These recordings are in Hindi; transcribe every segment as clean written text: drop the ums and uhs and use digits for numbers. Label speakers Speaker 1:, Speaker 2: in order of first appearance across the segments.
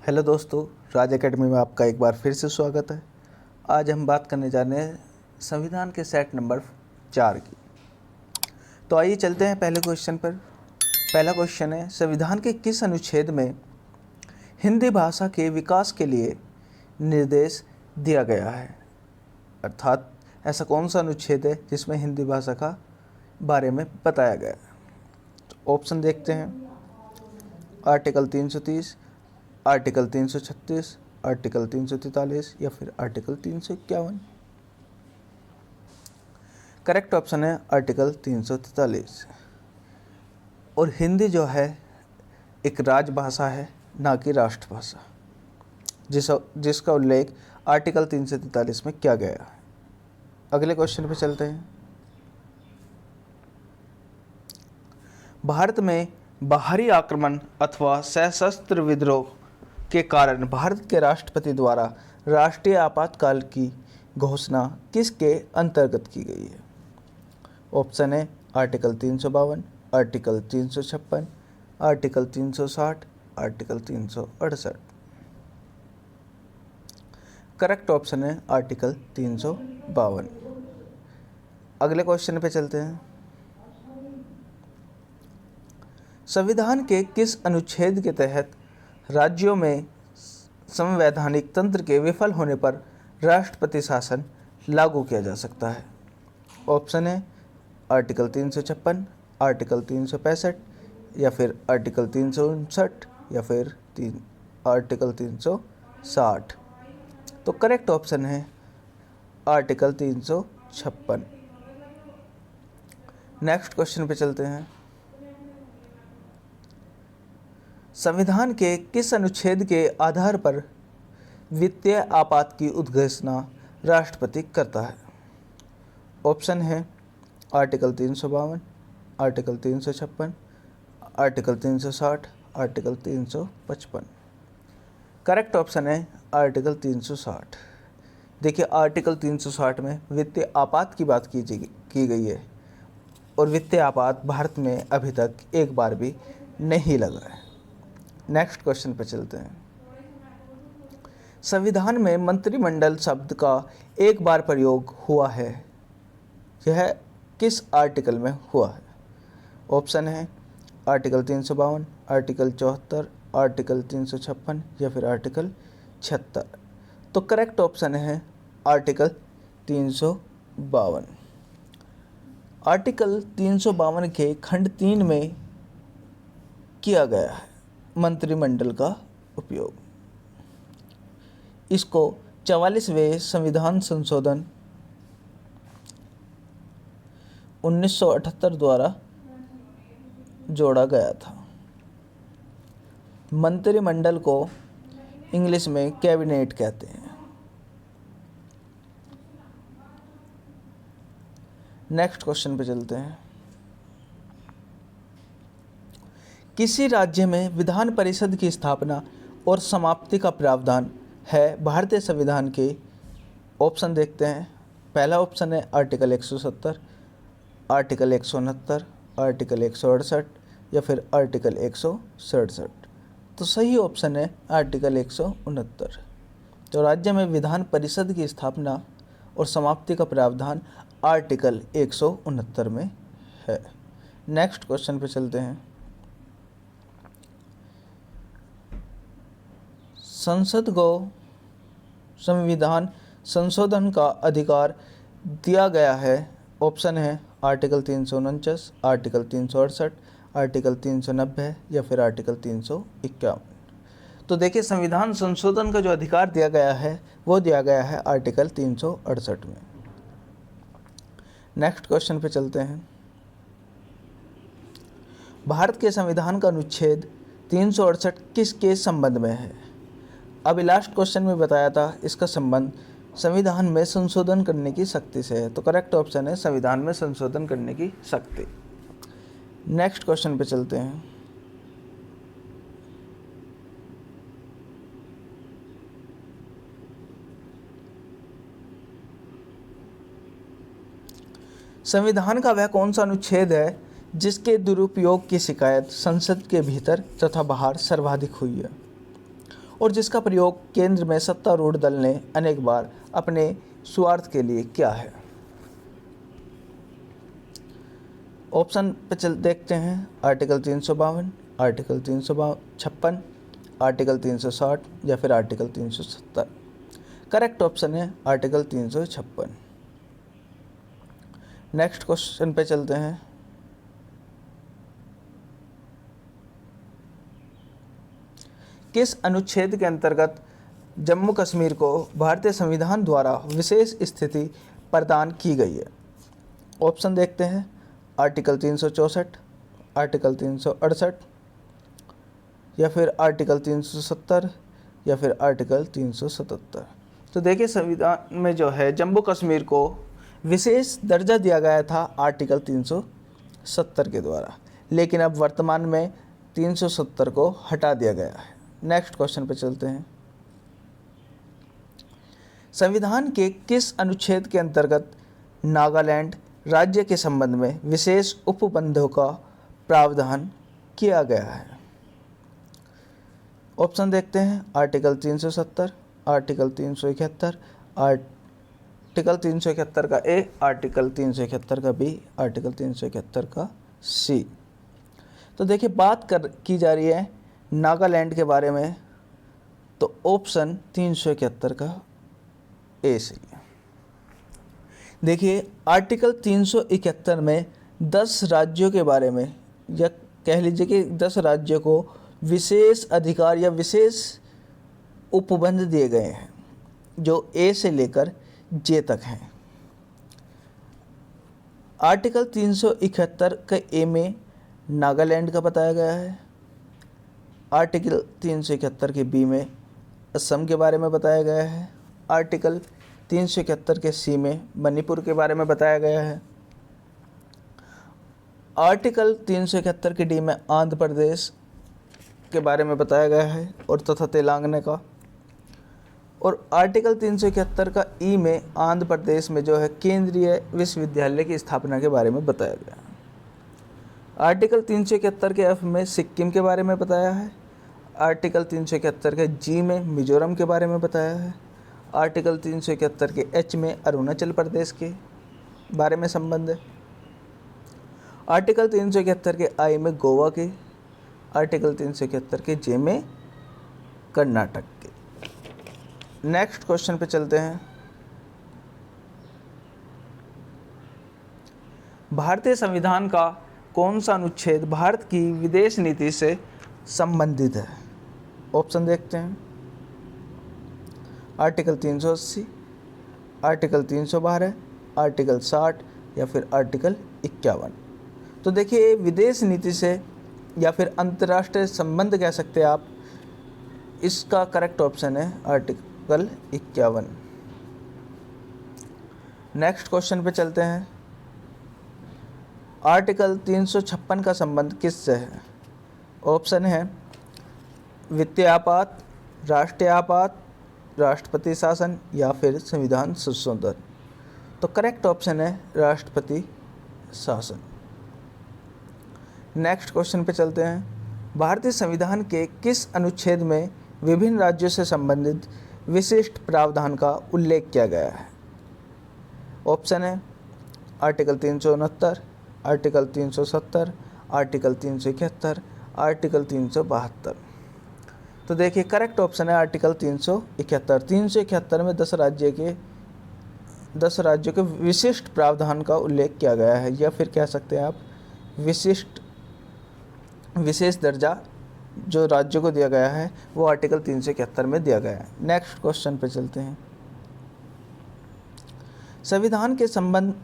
Speaker 1: हेलो दोस्तों, राज एकेडमी में आपका एक बार फिर से स्वागत है। आज हम बात करने जा रहे हैं संविधान के सेट नंबर 4 की। तो आइए चलते हैं पहले क्वेश्चन पर। पहला क्वेश्चन है, संविधान के किस अनुच्छेद में हिंदी भाषा के विकास के लिए निर्देश दिया गया है? अर्थात ऐसा कौन सा अनुच्छेद है जिसमें हिंदी भाषा का बारे में बताया गया है? तो ऑप्शन देखते हैं। आर्टिकल 330, आर्टिकल 336, आर्टिकल 343 या फिर आर्टिकल 351। करेक्ट ऑप्शन है आर्टिकल 343। और हिंदी जो है एक राजभाषा है, ना कि राष्ट्रभाषा, जिसका उल्लेख आर्टिकल 343 में किया गया है। अगले क्वेश्चन पे चलते हैं। भारत में बाहरी आक्रमण अथवा सशस्त्र विद्रोह के कारण भारत के राष्ट्रपति द्वारा राष्ट्रीय आपातकाल की घोषणा किसके अंतर्गत की गई है? ऑप्शन है article 352, article 356, article 360, article 368। Correct option है आर्टिकल 352। अगले क्वेश्चन पे चलते हैं। संविधान के किस अनुच्छेद के तहत राज्यों में संवैधानिक तंत्र के विफल होने पर राष्ट्रपति शासन लागू किया जा सकता है? ऑप्शन है आर्टिकल 356, आर्टिकल 365 या फिर आर्टिकल 359 या फिर आर्टिकल 360। तो करेक्ट ऑप्शन है आर्टिकल 356। नेक्स्ट क्वेश्चन पे चलते हैं। संविधान के किस अनुच्छेद के आधार पर वित्तीय आपात की उद्घोषणा राष्ट्रपति करता है? ऑप्शन है article 352, article 356, article 360, article 355। Correct option है आर्टिकल 360। देखिए, आर्टिकल 360 में वित्तीय आपात की बात की गई है और वित्तीय आपात भारत में अभी तक एक बार भी नहीं लगा है। नेक्स्ट क्वेश्चन पे चलते हैं। संविधान में मंत्रिमंडल शब्द का एक बार प्रयोग हुआ है, यह किस आर्टिकल में हुआ है? ऑप्शन है आर्टिकल 352, आर्टिकल 74, आर्टिकल 356 या फिर आर्टिकल 76। तो करेक्ट ऑप्शन है आर्टिकल 352। आर्टिकल 352 के खंड 3 में किया गया है मंत्रिमंडल का उपयोग। इसको 44वें संविधान संशोधन 1978 द्वारा जोड़ा गया था। मंत्रिमंडल को इंग्लिश में कैबिनेट कहते हैं। नेक्स्ट क्वेश्चन पे चलते हैं। किसी राज्य में विधान परिषद की स्थापना और समाप्ति का प्रावधान है भारतीय संविधान के? ऑप्शन देखते हैं। पहला ऑप्शन है आर्टिकल 170, आर्टिकल 169, आर्टिकल 168 या फिर आर्टिकल 167। तो सही ऑप्शन है आर्टिकल 169। तो राज्य में विधान परिषद की स्थापना और समाप्ति का प्रावधान आर्टिकल 169 में है। नेक्स्ट क्वेश्चन पे चलते हैं। संसद को संविधान संशोधन का अधिकार दिया गया है। ऑप्शन है आर्टिकल 349, आर्टिकल 368, आर्टिकल 390 या फिर आर्टिकल 351। तो देखिए, संविधान संशोधन का जो अधिकार दिया गया है वो दिया गया है आर्टिकल 368 में। नेक्स्ट क्वेश्चन पे चलते हैं। भारत के संविधान का अनुच्छेद 368 किसके संबंध में है? अभी लास्ट क्वेश्चन में बताया था इसका संबंध संविधान में संशोधन करने की शक्ति से है। तो करेक्ट ऑप्शन है संविधान में संशोधन करने की शक्ति। नेक्स्ट क्वेश्चन पे चलते हैं। संविधान का वह कौन सा अनुच्छेद है जिसके दुरुपयोग की शिकायत संसद के भीतर तथा बाहर सर्वाधिक हुई है? और जिसका प्रयोग केंद्र में सत्तारूढ़ दल ने अनेक बार अपने स्वार्थ के लिए किया है। ऑप्शन पे चल देखते हैं, आर्टिकल 352, आर्टिकल 356, आर्टिकल 360 या फिर आर्टिकल 370। करेक्ट ऑप्शन है आर्टिकल 356। नेक्स्ट क्वेश्चन पे चलते हैं। किस अनुच्छेद के अंतर्गत जम्मू कश्मीर को भारतीय संविधान द्वारा विशेष स्थिति प्रदान की गई है? ऑप्शन देखते हैं, आर्टिकल 364, आर्टिकल 368 या फिर आर्टिकल 370 या फिर आर्टिकल 377। तो देखिए, संविधान में जो है जम्मू कश्मीर को विशेष दर्जा दिया गया था आर्टिकल 370 के द्वारा, लेकिन अब वर्तमान में 370 को हटा दिया गया है। नेक्स्ट क्वेश्चन पे चलते हैं। संविधान के किस अनुच्छेद के अंतर्गत नागालैंड राज्य के संबंध में विशेष उपबंधों का प्रावधान किया गया है? ऑप्शन देखते हैं, आर्टिकल 370, आर्टिकल 371, आर्टिकल 371 का ए, आर्टिकल 371 का बी, आर्टिकल 371 का सी। तो देखिए, बात की जा रही है नागालैंड के बारे में, तो ऑप्शन 371 का ए सही है। देखिए, आर्टिकल 371 में 10 राज्यों के बारे में, या कह लीजिए कि 10 राज्यों को विशेष अधिकार या विशेष उपबंध दिए गए हैं, जो ए से लेकर जे तक हैं। आर्टिकल 371 का ए में नागालैंड का बताया गया है, आर्टिकल 371 के बी में असम के बारे में बताया गया है, आर्टिकल 371 के सी में मणिपुर के बारे में बताया गया है, आर्टिकल 371 के डी में आंध्र प्रदेश के बारे में बताया गया है और तथा तेलंगाना का, और आर्टिकल 371 का ई में आंध्र प्रदेश में जो है केंद्रीय विश्वविद्यालय की स्थापना के बारे में बताया गया है। आर्टिकल 371 के एफ में सिक्किम के बारे में बताया है, आर्टिकल 371 के जी में मिजोरम के बारे में बताया है, आर्टिकल 371 के एच में अरुणाचल प्रदेश के बारे में संबंध है, आर्टिकल 371 के आई में गोवा के, आर्टिकल 371 के जे में कर्नाटक के। नेक्स्ट क्वेश्चन पे चलते हैं। भारतीय संविधान का कौन सा अनुच्छेद भारत की विदेश नीति से संबंधित है? ऑप्शन देखते हैं, आर्टिकल 380, आर्टिकल 312, आर्टिकल 60 या फिर आर्टिकल 51। तो देखिए, विदेश नीति से या फिर अंतर्राष्ट्रीय संबंध कह सकते हैं आप, इसका करेक्ट ऑप्शन है आर्टिकल 51। नेक्स्ट क्वेश्चन पे चलते हैं। आर्टिकल 356 का संबंध किससे है? ऑप्शन है वित्तीय आपात, राष्ट्रीय आपात, राष्ट्रपति शासन या फिर संविधान संशोधन। तो करेक्ट ऑप्शन है राष्ट्रपति शासन। नेक्स्ट क्वेश्चन पे चलते हैं। भारतीय संविधान के किस अनुच्छेद में विभिन्न राज्यों से संबंधित विशिष्ट प्रावधान का उल्लेख किया गया है? ऑप्शन है आर्टिकल 369, आर्टिकल 370, आर्टिकल 371, आर्टिकल 372। तो देखिए, करेक्ट ऑप्शन है आर्टिकल 371। 371 में 10 राज्यों के विशिष्ट प्रावधान का उल्लेख किया गया है, या फिर कह सकते हैं आप विशेष दर्जा जो राज्यों को दिया गया है वो आर्टिकल 371 में दिया गया है। नेक्स्ट क्वेश्चन पे चलते हैं। संविधान के संबंध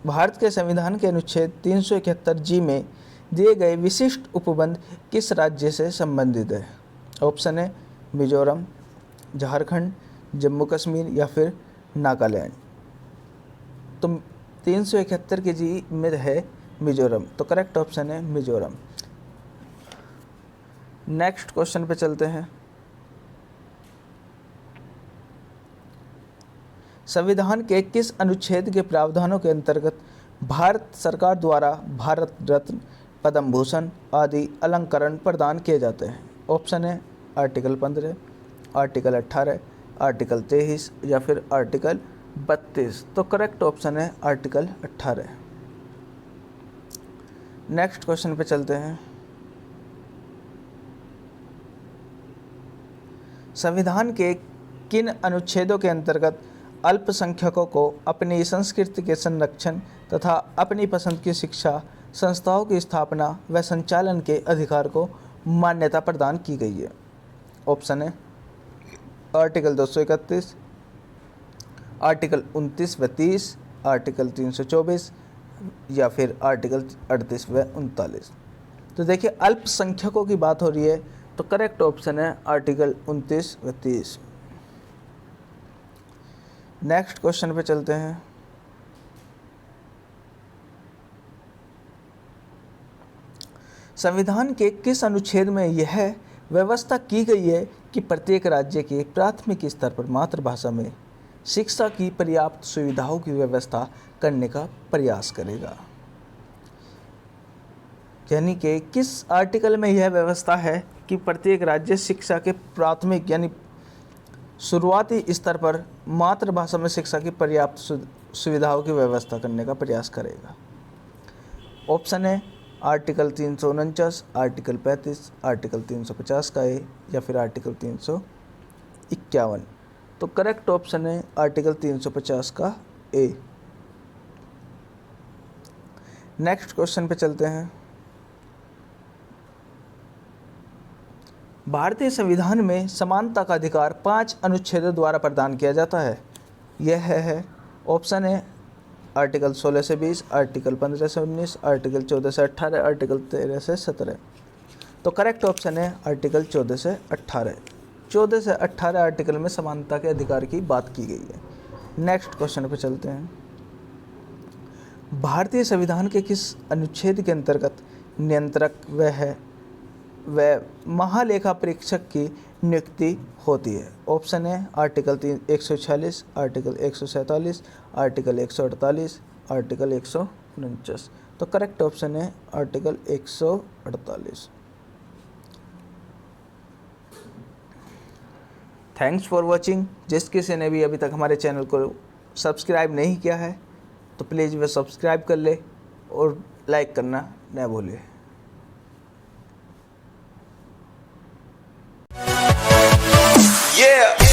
Speaker 1: भारत के संविधान के अनुच्छेद 371 जी में दिए गए विशिष्ट उपबंध किस राज्य से संबंधित है? ऑप्शन है मिजोरम, झारखंड, जम्मू कश्मीर या फिर नागालैंड। तो 371 के जी में है मिजोरम, तो करेक्ट ऑप्शन है मिजोरम। नेक्स्ट क्वेश्चन पे चलते हैं। संविधान के किस अनुच्छेद के प्रावधानों के अंतर्गत भारत सरकार द्वारा भारत रत्न, पद्म भूषण आदि अलंकरण प्रदान किए जाते हैं? ऑप्शन है आर्टिकल 15, आर्टिकल 18, आर्टिकल 23 या फिर आर्टिकल 32। तो करेक्ट ऑप्शन है आर्टिकल 18। नेक्स्ट क्वेश्चन पे चलते हैं। संविधान के किन अनुच्छेदों के अंतर्गत अल्पसंख्यकों को अपनी संस्कृति के संरक्षण तथा अपनी पसंद की शिक्षा संस्थाओं की स्थापना व संचालन के अधिकार को मान्यता प्रदान की गई है? ऑप्शन है आर्टिकल 231, आर्टिकल 29 व 30, आर्टिकल 324 या फिर आर्टिकल 38 व 39। तो देखिए अल्पसंख्यकों की बात हो रही है तो करेक्ट ऑप्शन है आर्टिकल 29 व 30। नेक्स्ट क्वेश्चन पे चलते हैं। संविधान के किस अनुच्छेद में यह व्यवस्था की गई है कि प्रत्येक राज्य के प्राथमिक स्तर पर मातृभाषा में शिक्षा की पर्याप्त सुविधाओं की व्यवस्था करने का प्रयास करेगा? यानी कि किस आर्टिकल में यह व्यवस्था है कि प्रत्येक राज्य शिक्षा के प्राथमिक यानी शुरुआती स्तर पर मातृभाषा में शिक्षा की पर्याप्त सुविधाओं की व्यवस्था करने का प्रयास करेगा? ऑप्शन है आर्टिकल 349, आर्टिकल 35, आर्टिकल 350 का ए या फिर आर्टिकल 351। तो करेक्ट ऑप्शन है आर्टिकल 350 का ए। नेक्स्ट क्वेश्चन पे चलते हैं। भारतीय संविधान में समानता का अधिकार 5 अनुच्छेदों द्वारा प्रदान किया जाता है। यह है ऑप्शन है आर्टिकल 16 से 20, आर्टिकल 15 से 19, आर्टिकल 14 से 18, आर्टिकल 13 से 17। तो करेक्ट ऑप्शन है आर्टिकल 14 से 18। 14 से 18 आर्टिकल में समानता के अधिकार की बात की गई है। नेक्स्ट क्वेश्चन पे चलते हैं। भारतीय संविधान के किस अनुच्छेद के अंतर्गत नियंत्रक व महालेखा परीक्षक की नियुक्ति होती है? ऑप्शन है आर्टिकल 146, आर्टिकल 147, आर्टिकल 148, आर्टिकल 149। तो करेक्ट ऑप्शन है आर्टिकल 148। Thanks for watching. जिस किसी ने भी अभी तक हमारे चैनल को सब्सक्राइब नहीं किया है तो प्लीज़ वह सब्सक्राइब कर ले और लाइक करना न भूले।
Speaker 2: Yeah.